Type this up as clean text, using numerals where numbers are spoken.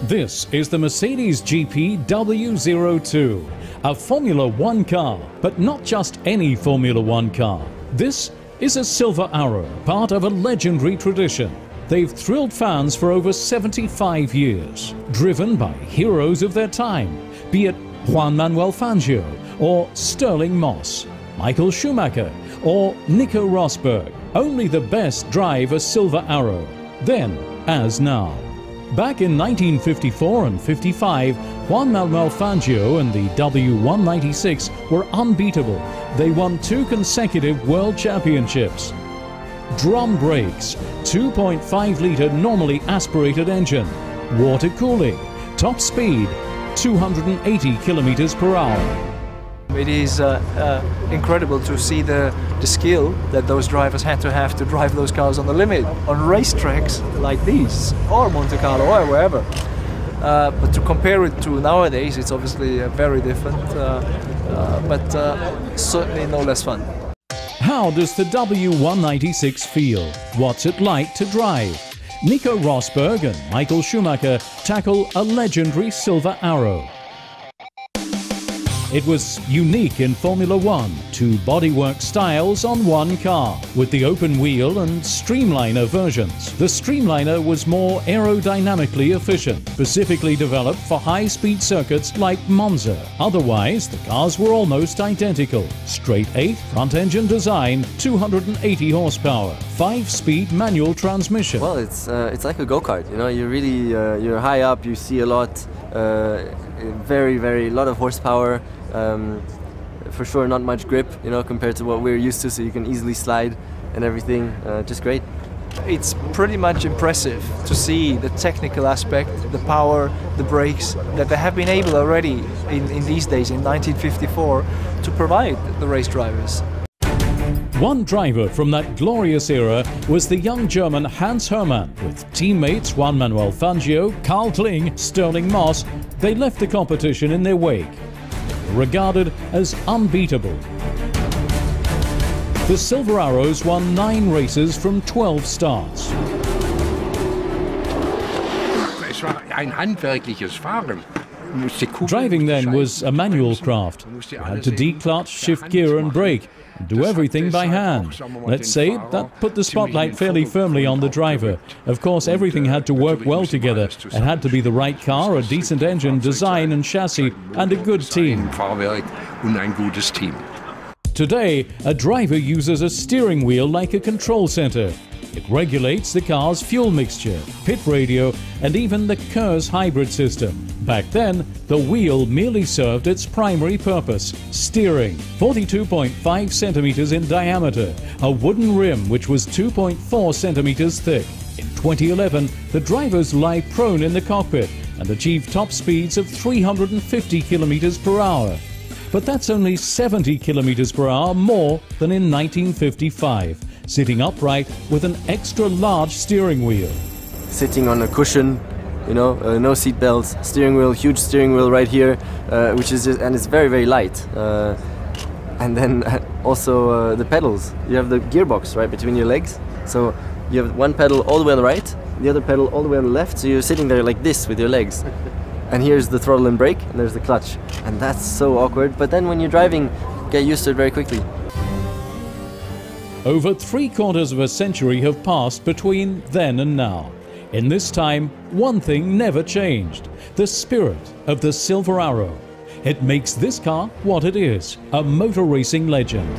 This is the Mercedes GP W02, a Formula One car, but not just any Formula One car. This is a Silver Arrow, part of a legendary tradition. They've thrilled fans for over 75 years, driven by heroes of their time, be it Juan Manuel Fangio or Sterling Moss, Michael Schumacher or Nico Rosberg. Only the best drive a Silver Arrow, then as now. Back in 1954 and 55, Juan Manuel Fangio and the W196 were unbeatable. They won 2 consecutive World Championships. Drum brakes, 2.5-litre normally aspirated engine, water cooling, top speed, 280 kilometers per hour. It is incredible to see the skill that those drivers had to drive those cars on the limit on racetracks like these, or Monte Carlo, or wherever. But to compare it to nowadays, it's obviously very different, but certainly no less fun. How does the W196 feel? What's it like to drive? Nico Rosberg and Michael Schumacher tackle a legendary Silver Arrow. It was unique in Formula One, 2 bodywork styles on one car, with the open wheel and Streamliner versions. The Streamliner was more aerodynamically efficient, specifically developed for high-speed circuits like Monza. Otherwise, the cars were almost identical. Straight 8 front-engine design, 280 horsepower, 5-speed manual transmission. Well, it's like a go-kart. You know, you're high up, you see a lot, very lot of horsepower. For sure not much grip, you know, compared to what we're used to, so you can easily slide and everything. Just great. It's pretty much impressive to see the technical aspect, the power, the brakes that they have been able already in these days, in 1954, to provide the race drivers. One driver from that glorious era was the young German Hans Hermann. With teammates Juan Manuel Fangio, Karl Kling, Sterling Moss, they left the competition in their wake. They were regarded as unbeatable. The Silver Arrows won 9 races from 12 starts. Driving then was a manual craft. You had to declutch, shift gear and brake, and do everything by hand. Let's say that put the spotlight fairly firmly on the driver. Of course, everything had to work well together. It had to be the right car, a decent engine, design and chassis, and a good team. Today, a driver uses a steering wheel like a control center. It regulates the car's fuel mixture, pit radio, and even the KERS hybrid system. Back then, the wheel merely served its primary purpose, steering. 42.5 centimeters in diameter, a wooden rim which was 2.4 centimeters thick. In 2011, the drivers lie prone in the cockpit and achieve top speeds of 350 kilometers per hour. But that's only 70 kilometers per hour more than in 1955. Sitting upright with an extra large steering wheel. Sitting on a cushion, you know, no seat belts, steering wheel, huge steering wheel right here, which is just, and it's very light. And then also the pedals. You have the gearbox right between your legs, so you have one pedal all the way on the right, the other pedal all the way on the left, so you're sitting there like this with your legs. And here's the throttle and brake, and there's the clutch. And that's so awkward, but then when you're driving, get used to it very quickly. Over 3/4 of a century have passed between then and now. In this time, one thing never changed: the spirit of the Silver Arrow. It makes this car what it is, a motor racing legend.